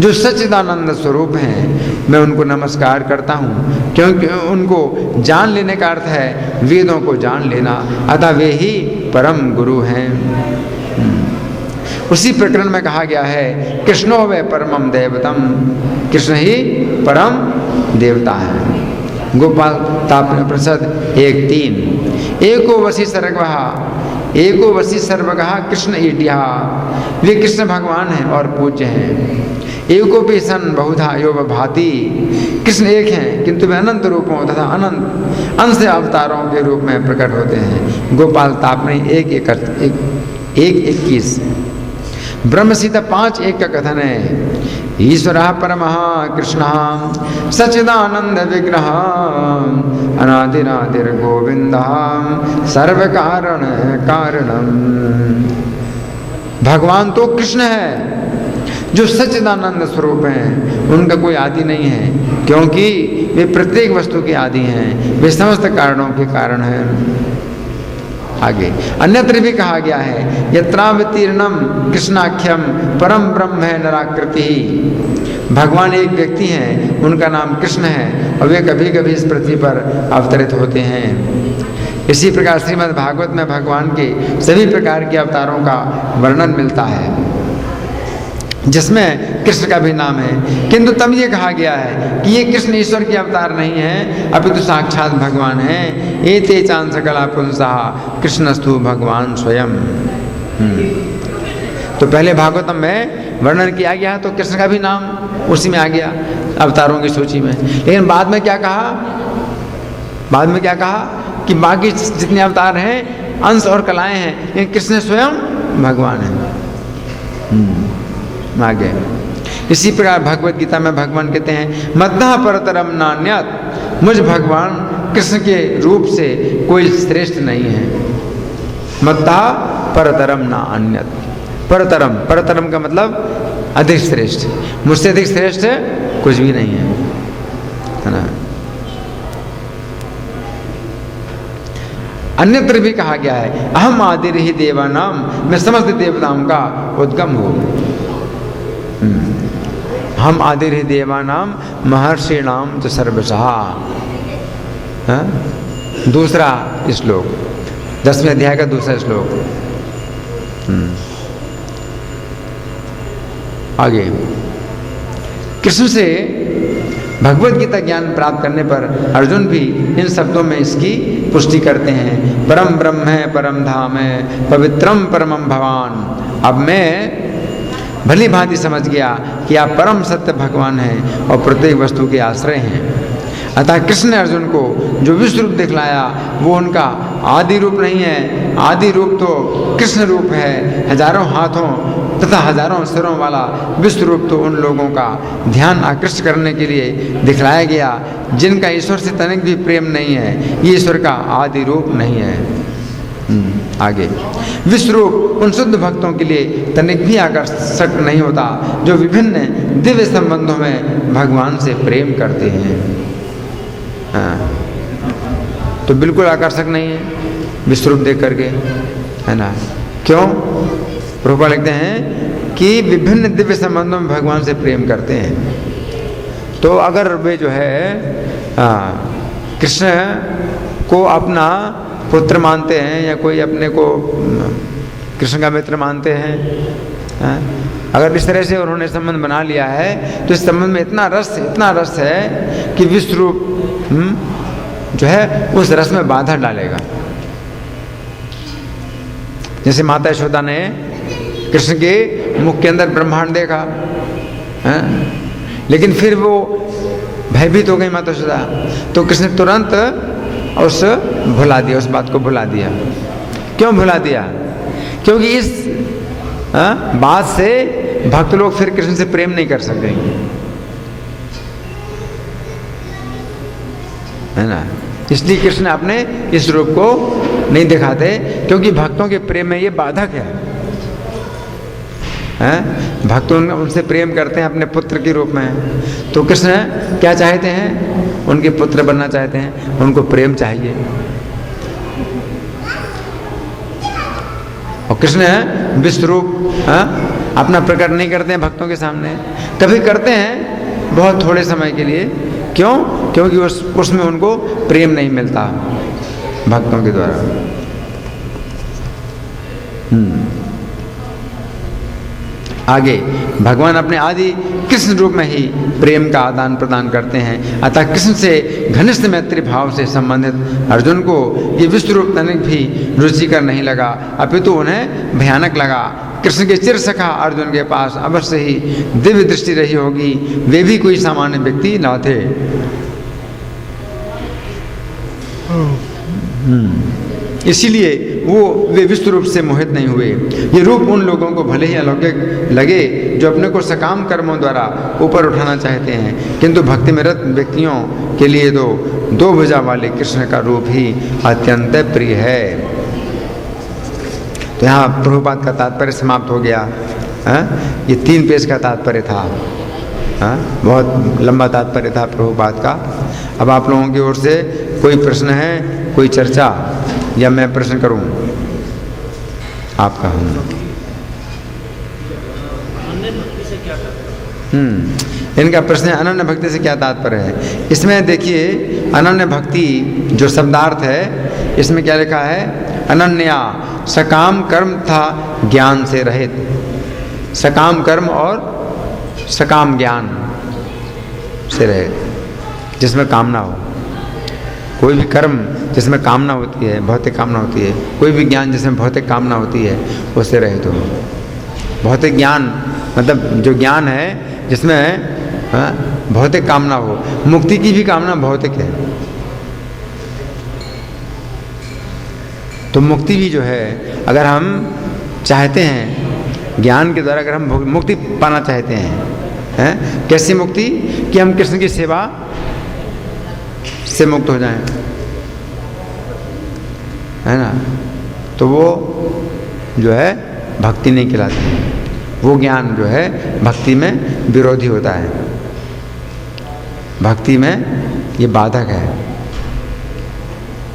जो सच्चिदानंद स्वरूप हैं, मैं उनको नमस्कार करता हूँ, क्योंकि उनको जान लेने का अर्थ है वेदों को जान लेना, अतः वे ही परम गुरु हैं। उसी प्रकरण में कहा गया है, कृष्णो वे परमम देवतम, कृष्ण ही परम देवता है। गोपाल तापन उपनिषद 1:3 एको वसी सर्वगः कृष्ण ईट्या, वे कृष्ण भगवान हैं और पूज्य हैं। एको भी सन बहुधा यो भाति, कृष्ण एक हैं किंतु वे अनंत रूपों तथा अनंत अंश अवतारों के रूप में प्रकट होते हैं। गोपाल तापनी 1:21 ब्रह्म सीता 5:1 का कथन है, ईश्वर परमः कृष्ण सच्चिदानंद विग्रह अनादिनादिर गोविंद सर्व कारण कारणम। भगवान तो कृष्ण है जो सच्चिदानंद स्वरूप हैं, उनका कोई आदि नहीं है, क्योंकि वे प्रत्येक वस्तु के आदि हैं, वे समस्त कारणों के कारण हैं। आगे अन्यत्र भी कहा गया है, यत्रावतीर्णम कृष्णाख्यम परम ब्रह्म है नराकृति। भगवान एक व्यक्ति हैं, उनका नाम कृष्ण है और वे कभी कभी इस पृथ्वी पर अवतरित होते हैं। इसी प्रकार श्रीमद् भागवत में भगवान के सभी प्रकार के अवतारों का वर्णन मिलता है, जिसमें कृष्ण का भी नाम है, किंतु तब ये कहा गया है कि ये कृष्ण ईश्वर के अवतार नहीं है, अपितु साक्षात भगवान है। एते चांद सकला पुंसः कृष्णस्तु भगवान स्वयं। तो पहले भागवतम में वर्णन किया गया तो कृष्ण का भी नाम उसी में आ गया अवतारों की सूची में, लेकिन बाद में क्या कहा कि बाकी जितने अवतार हैं अंश और कलाएं हैं, लेकिन कृष्ण स्वयं भगवान है। आगे इसी प्रकार भगवद गीता में भगवान कहते हैं, मद्दः परतरम नान्यत्, मुझ भगवान कृष्ण के रूप से कोई श्रेष्ठ नहीं है। मद्दः परतरम ना अन्यत्, परतरम का मतलब अधिक श्रेष्ठ, मुझसे अधिक श्रेष्ठ कुछ भी नहीं है। है ना। अन्यत्र भी कहा गया है, अहम आदिर ही देवानाम, मैं समस्त देवताओं का उद्गम हूँ। हम आदिर ही देवानाम महर्षि नाम च सर्वशः। दूसरा श्लोक, 10वें अध्याय का दूसरा श्लोक। आगे कृष्ण से भगवद गीता ज्ञान प्राप्त करने पर अर्जुन भी इन शब्दों में इसकी पुष्टि करते हैं, परम ब्रह्म है, परम धाम है, पवित्रम परमम भगवान। अब मैं भली भांति समझ गया कि आप परम सत्य भगवान हैं और प्रत्येक वस्तु के आश्रय हैं। अतः कृष्ण ने अर्जुन को जो विश्व रूप दिखलाया वो उनका आदि रूप नहीं है। आदि रूप तो कृष्ण रूप है, हजारों हाथों तथा हजारों सिरों वाला विश्व रूप तो उन लोगों का ध्यान आकृष्ट करने के लिए दिखलाया गया जिनका ईश्वर से तनिक भी प्रेम नहीं है। ये ईश्वर का आदि रूप नहीं है। आगे विश्व रूप उन शुद्ध भक्तों के लिए तनिक भी आकर्षक नहीं होता जो विभिन्न दिव्य संबंधों में भगवान से प्रेम करते हैं। तो बिल्कुल आकर्षक नहीं है विश्व रूप देख करके, है ना। क्यों? प्रभुपाद लिखते हैं कि विभिन्न दिव्य संबंधों में भगवान से प्रेम करते हैं। तो अगर वे जो है कृष्ण को अपना पुत्र मानते हैं या कोई अपने को कृष्ण का मित्र मानते हैं, अगर इस तरह से उन्होंने संबंध बना लिया है तो इस संबंध में इतना रस है कि विश्व रूप जो है उस रस में बाधा डालेगा। जैसे माता यशोदा ने कृष्ण के मुख के अंदर ब्रह्मांड देखा, लेकिन फिर वो भयभीत हो गई माता यशोदा, तो कृष्ण ने तुरंत भुला दिया, उस बात को भुला दिया। क्यों भुला दिया? क्योंकि इस बात से भक्त लोग फिर कृष्ण से प्रेम नहीं कर सकेंगे, है ना। इसलिए कृष्ण अपने इस रूप को नहीं दिखाते क्योंकि भक्तों के प्रेम में ये बाधक है। भक्त उनसे प्रेम करते हैं अपने पुत्र के रूप में, तो कृष्ण क्या चाहते हैं? उनके पुत्र बनना चाहते हैं, उनको प्रेम चाहिए। और कृष्ण विश्व रूप अपना प्रकट नहीं करते हैं भक्तों के सामने, कभी करते हैं बहुत थोड़े समय के लिए। क्यों? क्योंकि उसमें उनको प्रेम नहीं मिलता भक्तों के द्वारा। आगे भगवान अपने आदि कृष्ण रूप में ही प्रेम का आदान प्रदान करते हैं। अतः कृष्ण से घनिष्ठ मैत्री भाव से संबंधित अर्जुन को ये विश्व रूप तनिक भी रुचिकर नहीं लगा, अपितु उन्हें भयानक लगा। कृष्ण के चिर सखा अर्जुन के पास अवश्य ही दिव्य दृष्टि रही होगी, वे भी कोई सामान्य व्यक्ति न थे। इसीलिए वे विश्व रूप से मोहित नहीं हुए। ये रूप उन लोगों को भले ही अलौकिक लगे जो अपने को सकाम कर्मों द्वारा ऊपर उठाना चाहते हैं, किंतु भक्ति में रत व्यक्तियों के लिए तो दो भुजा वाले कृष्ण का रूप ही अत्यंत प्रिय है। तो यहाँ प्रभुपाद का तात्पर्य समाप्त हो गया। ये 3 पेज का तात्पर्य था, बहुत लंबा तात्पर्य था प्रभुपाद का। अब आप लोगों की ओर से कोई प्रश्न है, कोई चर्चा, या मैं प्रश्न करूं? आपका इनका प्रश्न है अनन्य भक्ति से क्या तात्पर्य है। इसमें देखिए अनन्य भक्ति जो शब्दार्थ है इसमें क्या लिखा है? अनन्या सकाम कर्म था ज्ञान से रहित। सकाम कर्म और सकाम ज्ञान से रहित, जिसमें कामना हो। कोई भी कर्म जिसमें कामना होती है, भौतिक कामना होती है, कोई भी ज्ञान जिसमें भौतिक कामना होती है, उससे रहित हो। भौतिक ज्ञान मतलब जो ज्ञान है जिसमें भौतिक कामना हो। मुक्ति की भी कामना भौतिक है, तो मुक्ति भी जो है अगर हम चाहते हैं ज्ञान के द्वारा, अगर हम मुक्ति पाना चाहते हैं, कैसी मुक्ति? कि हम कृष्ण की सेवा से मुक्त हो जाएं, है ना। तो वो जो है भक्ति नहीं कहलाती। वो ज्ञान जो है भक्ति में विरोधी होता है। भक्ति में ये बाधक है।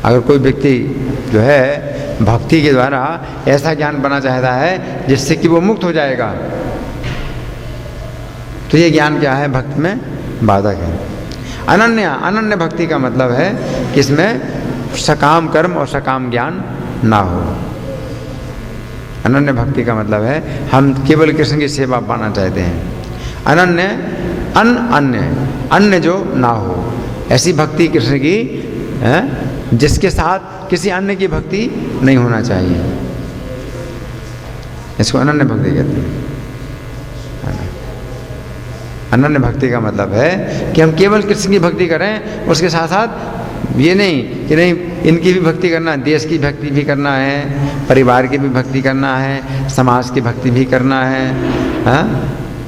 अगर कोई व्यक्ति जो है भक्ति के द्वारा ऐसा ज्ञान पाना चाहता है जिससे कि वो मुक्त हो जाएगा, तो ये ज्ञान क्या है? भक्ति में बाधक है। अनन्य भक्ति का मतलब है कि इसमें सकाम कर्म और सकाम ज्ञान ना हो। अनन्य भक्ति का मतलब है हम केवल कृष्ण की सेवा पाना चाहते हैं। अन्य जो ना हो, ऐसी भक्ति कृष्ण की है जिसके साथ किसी अन्य की भक्ति नहीं होना चाहिए, इसको अनन्य भक्ति कहते हैं। अनन्य भक्ति का मतलब है कि हम केवल कृष्ण की भक्ति करें, उसके साथ साथ ये नहीं कि नहीं इनकी भी भक्ति करना, देश की भक्ति भी करना है, परिवार की भी भक्ति करना है, समाज की भक्ति भी करना है,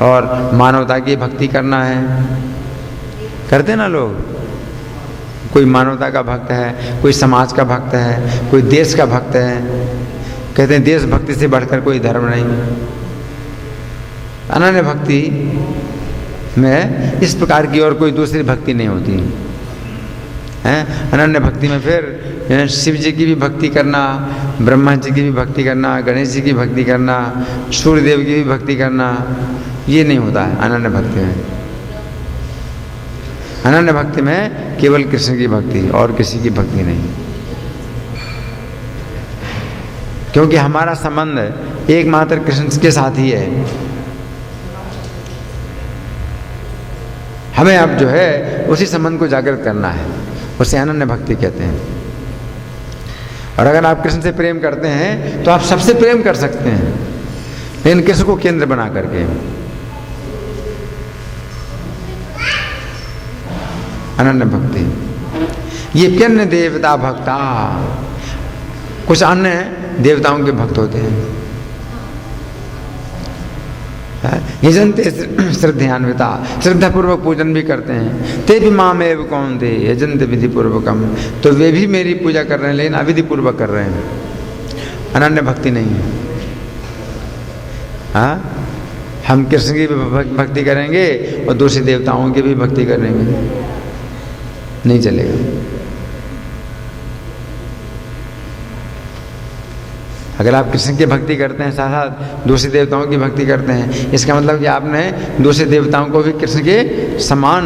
और मानवता की भक्ति करना है। करते ना लोग, कोई मानवता का भक्त है, कोई समाज का भक्त है, कोई देश का भक्त है। कहते हैं देश भक्ति से बढ़कर कोई धर्म नहीं। अनन्य भक्ति में इस प्रकार की और कोई दूसरी भक्ति नहीं होती है। अनन्य भक्ति में फिर शिव जी की भी भक्ति करना, ब्रह्मा जी की भी भक्ति करना, गणेश जी की भक्ति करना, सूर्य देव की भी भक्ति करना, ये नहीं होता है अनन्य भक्ति में। अनन्य भक्ति में केवल कृष्ण की भक्ति और किसी की भक्ति नहीं, क्योंकि हमारा संबंध एकमात्र कृष्ण के साथ ही है। हमें अब जो है उसी संबंध को जागृत करना है, उसे अनन्य भक्ति कहते हैं। और अगर आप कृष्ण से प्रेम करते हैं तो आप सबसे प्रेम कर सकते हैं, लेकिन कृष्ण को केंद्र बना करके। अनन्य भक्ति। ये प्यन्य देवता भक्ता, कुछ अन्य देवताओं के भक्त होते हैं। यजन्ते श्रद्धान्विता, श्रद्धा पूर्वक पूजन भी करते हैं। ते भी माम एव कौन थे यजन्ते विधि पूर्वकम, तो वे भी मेरी पूजा कर रहे हैं लेकिन अविधि पूर्वक कर रहे हैं। अनन्य भक्ति नहीं है। हाँ, हम कृष्ण की भी भक्ति करेंगे और दूसरे देवताओं की भी भक्ति करेंगे, नहीं चलेगा। अगर आप कृष्ण की भक्ति करते हैं साथ साथ दूसरे देवताओं की भक्ति करते हैं, इसका मतलब कि आपने दूसरे देवताओं को भी कृष्ण के समान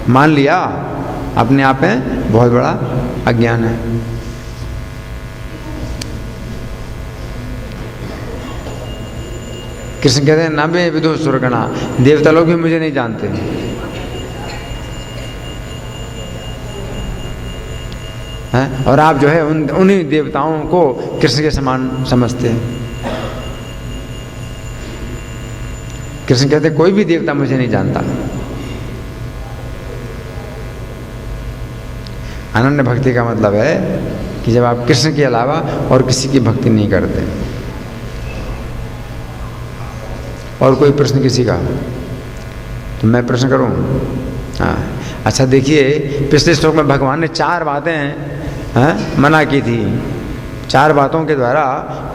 मान लिया, अपने आप में बहुत बड़ा अज्ञान है। कृष्ण कहते हैं ना भी विदु सुरगणा, देवता लोग भी मुझे नहीं जानते। है? और आप जो है उन्हीं देवताओं को कृष्ण के समान समझते हैं। कृष्ण कहते कोई भी देवता मुझे नहीं जानता। अनन्य भक्ति का मतलब है कि जब आप कृष्ण के अलावा और किसी की भक्ति नहीं करते। और कोई प्रश्न किसी का तो मैं प्रश्न करूं? हाँ, अच्छा देखिए, पिछले श्लोक में भगवान ने 4 बातें मना की थी। 4 बातों के द्वारा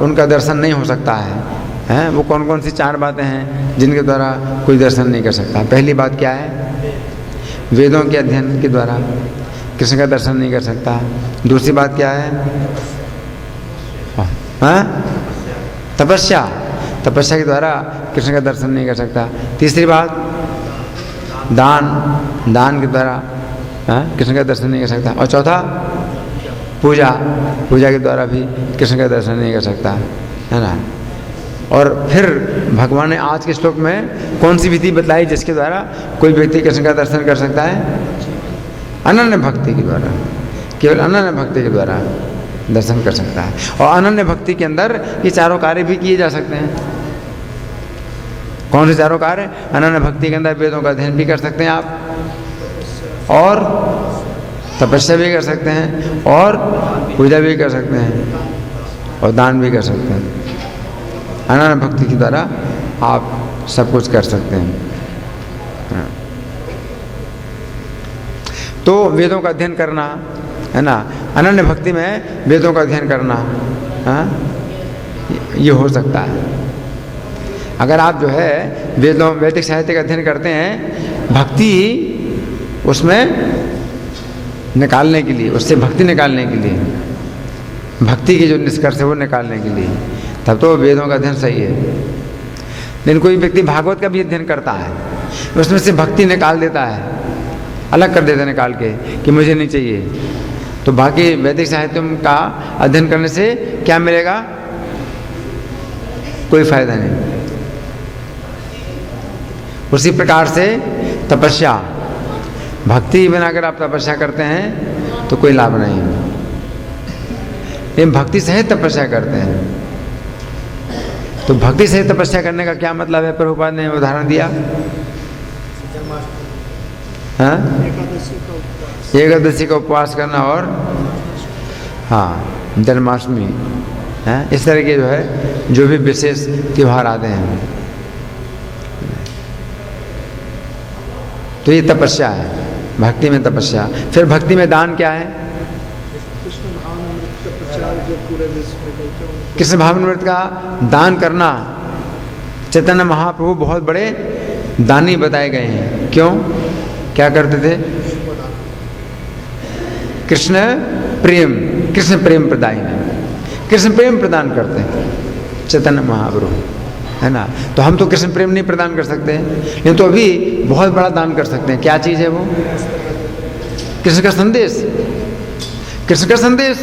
उनका दर्शन नहीं हो सकता है। वो कौन कौन सी 4 बातें हैं जिनके द्वारा कोई दर्शन नहीं कर सकता? पहली बात क्या है? वेदों के अध्ययन के द्वारा कृष्ण का दर्शन नहीं कर सकता। दूसरी बात क्या है? तपस्या, तपस्या के द्वारा कृष्ण का दर्शन नहीं कर सकता। तीसरी बात दान, दान के द्वारा कृष्ण का दर्शन नहीं कर सकता। और चौथा पूजा, पूजा के द्वारा भी कृष्ण का दर्शन नहीं कर सकता, है ना। और फिर भगवान ने आज के श्लोक में कौन सी विधि बतलाई जिसके द्वारा कोई व्यक्ति कृष्ण का दर्शन कर सकता है? अनन्य भक्ति के द्वारा, केवल अनन्य भक्ति के द्वारा दर्शन कर सकता है। और अनन्य भक्ति के अंदर ये 4 कार्य भी किए जा सकते हैं। कौन से 4 कार्य? अनन्य भक्ति के अंदर वेदों का अध्ययन भी कर सकते हैं आप, और तपस्या भी कर सकते हैं, और पूजा भी कर सकते हैं, और दान भी कर सकते हैं। अनन्य भक्ति के द्वारा आप सब कुछ कर सकते हैं। तो वेदों का अध्ययन करना, है ना, अनन्य भक्ति में वेदों का अध्ययन करना, ये हो सकता है। अगर आप जो है वैदिक साहित्य का अध्ययन करते हैं, भक्ति उसमें निकालने के लिए, उससे भक्ति निकालने के लिए, भक्ति की जो निष्कर्ष है वो निकालने के लिए, तब तो वेदों का अध्ययन सही है। लेकिन कोई व्यक्ति भागवत का भी अध्ययन करता है, उसमें से भक्ति निकाल देता है, अलग कर देता है निकाल के कि मुझे नहीं चाहिए, तो बाकी वैदिक साहित्य का अध्ययन करने से क्या मिलेगा? कोई फायदा नहीं। उसी प्रकार से तपस्या, भक्ति बिना अगर आप तपस्या करते हैं तो कोई लाभ नहीं है। लेकिन भक्ति सहित तपस्या करते हैं, तो भक्ति सहित तपस्या करने का क्या मतलब है? प्रभुपाद ने उदाहरण दिया, हाँ, एकादशी का उपवास करना और हाँ जन्माष्टमी, हाँ, इस तरह के जो है जो भी विशेष त्यौहार आते हैं, तो ये तपस्या है, भक्ति में तपस्या। फिर भक्ति में दान क्या है? कृष्ण भावनामृत का दान करना। चैतन्य महाप्रभु बहुत बड़े दानी बताए गए हैं। क्यों? क्या करते थे? कृष्ण प्रेम प्रदायिनी, कृष्ण प्रेम प्रदान करते हैं चैतन्य महाप्रभु, है ना। तो हम तो कृष्ण प्रेम नहीं प्रदान कर सकते हैं, लेकिन तो अभी बहुत बड़ा दान कर सकते हैं। क्या चीज़ है वो? कृष्ण का संदेश, कृष्ण का संदेश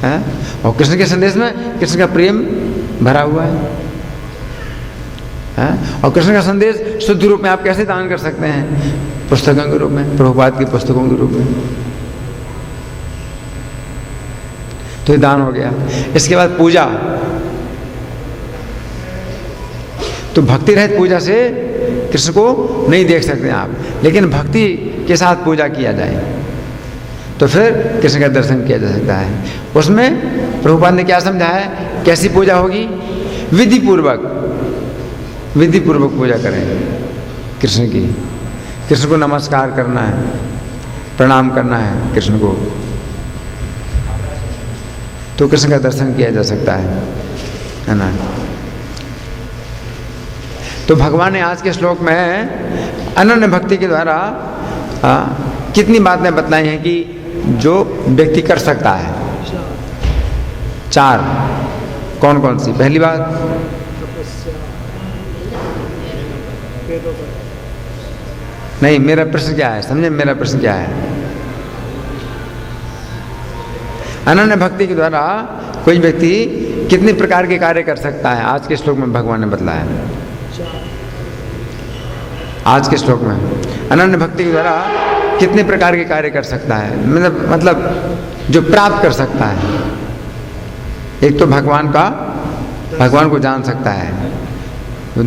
है, और कृष्ण के संदेश में कृष्ण का प्रेम भरा हुआ है। और कृष्ण का संदेश शुद्ध रूप में आप कैसे दान कर सकते हैं? पुस्तकों के रूप में, प्रभुपाद की पुस्तकों के रूप में, तो ये दान हो गया। इसके बाद पूजा, तो भक्ति रहित पूजा से कृष्ण को नहीं देख सकते आप, लेकिन भक्ति के साथ पूजा किया जाए तो फिर कृष्ण का दर्शन किया जा सकता है। उसमें प्रभुपाद ने क्या समझाया है? कैसी पूजा होगी? विधि पूर्वक पूजा करें कृष्ण की। कृष्ण को नमस्कार करना है, प्रणाम करना है कृष्ण को, तो कृष्ण का दर्शन किया जा सकता है ना। तो भगवान ने आज के श्लोक में अनन्य भक्ति के द्वारा कितनी बातें बतलाई हैं कि जो व्यक्ति कर सकता है। 4 कौन कौन सी? पहली बात, नहीं, मेरा प्रश्न क्या है? समझे मेरा प्रश्न क्या है? अनन्य भक्ति के द्वारा कोई व्यक्ति कितने प्रकार के कार्य कर सकता है? आज के श्लोक में भगवान ने बतलाया। आज के श्लोक में अनन्य भक्ति के द्वारा कितने प्रकार के कार्य कर सकता है, मतलब जो प्राप्त कर सकता है। एक तो भगवान को जान सकता है,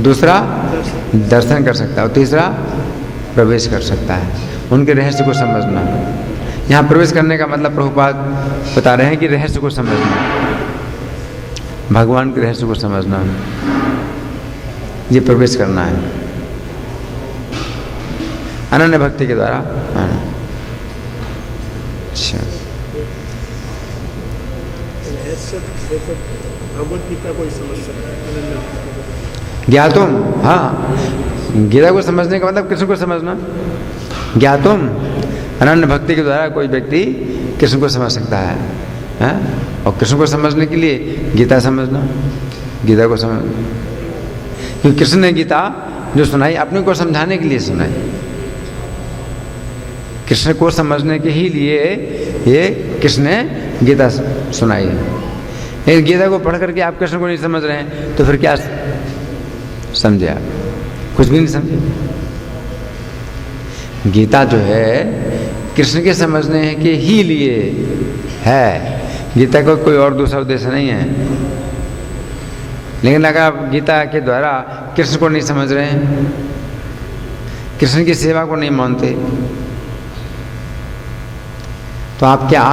दूसरा दर्शन कर सकता है, और तीसरा प्रवेश कर सकता है, उनके रहस्य को समझना। यहाँ प्रवेश करने का मतलब प्रभुपाद बता रहे हैं कि रहस्य को समझना, भगवान के रहस्य को समझना, ये प्रवेश करना है अनन्य भक्ति के द्वारा। अच्छा, भगवत गीता को समझ सकते हैं। ज्ञातुम, हाँ, गीता को समझने का मतलब कृष्ण को समझना। ज्ञातुम, अनन्य भक्ति के द्वारा कोई व्यक्ति कृष्ण को समझ सकता है, और कृष्ण को समझने के लिए गीता समझना, गीता को समझ, क्योंकि कृष्ण ने गीता जो सुनाई अपने को समझाने के लिए सुनाई, कृष्ण को समझने के ही लिए ये कृष्ण ने गीता सुनाई है। लेकिन गीता को पढ़ करके आप कृष्ण को नहीं समझ रहे हैं तो फिर क्या समझे? आप कुछ भी नहीं समझे। गीता जो है कृष्ण के समझने के ही लिए है, गीता का कोई और दूसरा उद्देश्य नहीं है। लेकिन अगर आप गीता के द्वारा कृष्ण को नहीं समझ रहे हैं, कृष्ण की सेवा को नहीं मानते, तो आप क्या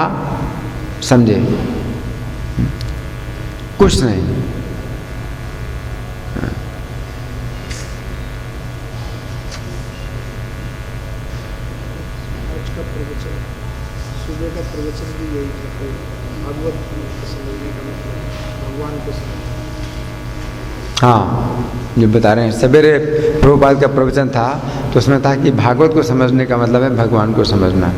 समझे? कुछ नहीं। आज का प्रवचन, सुबह का प्रवचन भी यही था, भागवत समझने का मतलब भगवान को समझना। हाँ, जो बता रहे हैं, सवेरे प्रभुपाद का प्रवचन था तो उसमें था कि भागवत को समझने का मतलब है भगवान को समझना।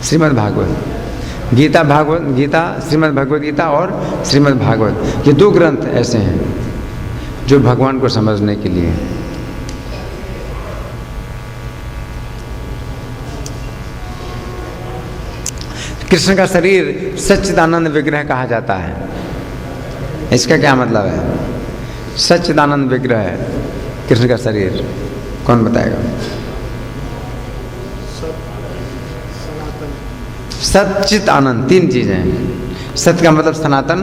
श्रीमद् भागवत गीता, भागवत गीता, श्रीमद् भगवत गीता और श्रीमद् भागवत, ये 2 ग्रंथ ऐसे हैं जो भगवान को समझने के लिए। कृष्ण का शरीर सच्चिदानंद विग्रह कहा जाता है। इसका क्या मतलब है? सच्चिदानंद विग्रह है कृष्ण का शरीर। कौन बताएगा? सच्चित आनंद, 3 चीजें हैं। सत्य का मतलब सनातन,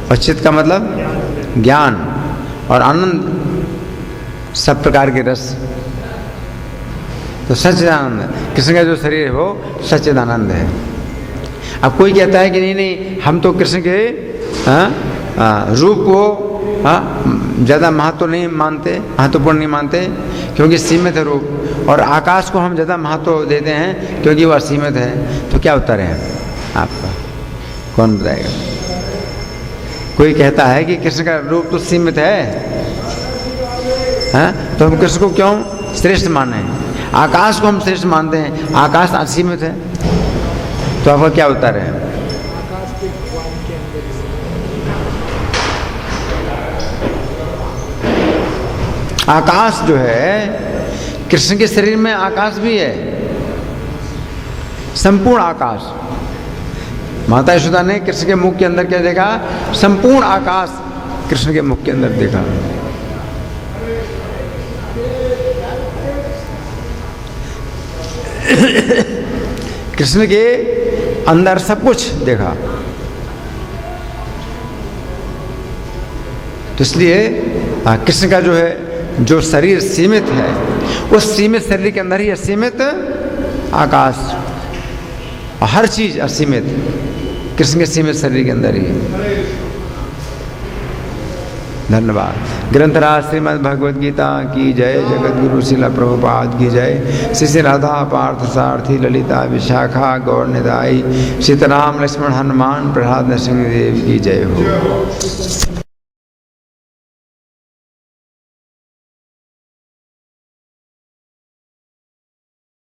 और चित का मतलब ज्ञान, और आनंद सब प्रकार के रस। तो सच्चिदानंद, कृष्ण का जो शरीर है वो सच्चिदानंद है। अब कोई कहता है कि नहीं हम तो कृष्ण के रूप को ज़्यादा महत्व नहीं मानते, महत्वपूर्ण नहीं मानते क्योंकि सीमित है रूप, और आकाश को हम ज़्यादा महत्व देते हैं क्योंकि वह सीमित है। तो क्या उत्तर है आपका? कौन बताएगा? कोई कहता है कि कृष्ण का रूप तो सीमित है, तो हम कृष्ण को क्यों श्रेष्ठ माने? आकाश को हम श्रेष्ठ मानते हैं, आकाश असीमित है। तो आपका क्या उत्तर है? आकाश जो है, कृष्ण के शरीर में आकाश भी है, संपूर्ण आकाश। माता यशोदा ने कृष्ण के मुख के अंदर क्या देखा? संपूर्ण आकाश कृष्ण के मुख के अंदर देखा। कृष्ण के अंदर सब कुछ देखा। तो इसलिए कृष्ण का जो है, जो शरीर सीमित है, उस सीमित शरीर के अंदर ही असीमित आकाश, हर चीज असीमित कृष्ण के सीमित शरीर के अंदर ही। धन्यवाद। ग्रंथराज श्रीमद् भगवद गीता की जय। जगत गुरु श्रील प्रभुपाद की जय। श्री श्री राधा पार्थ सारथी ललिता विशाखा गौर निदाई सीताराम लक्ष्मण हनुमान प्रहलाद नरसिंह देव की जय हो।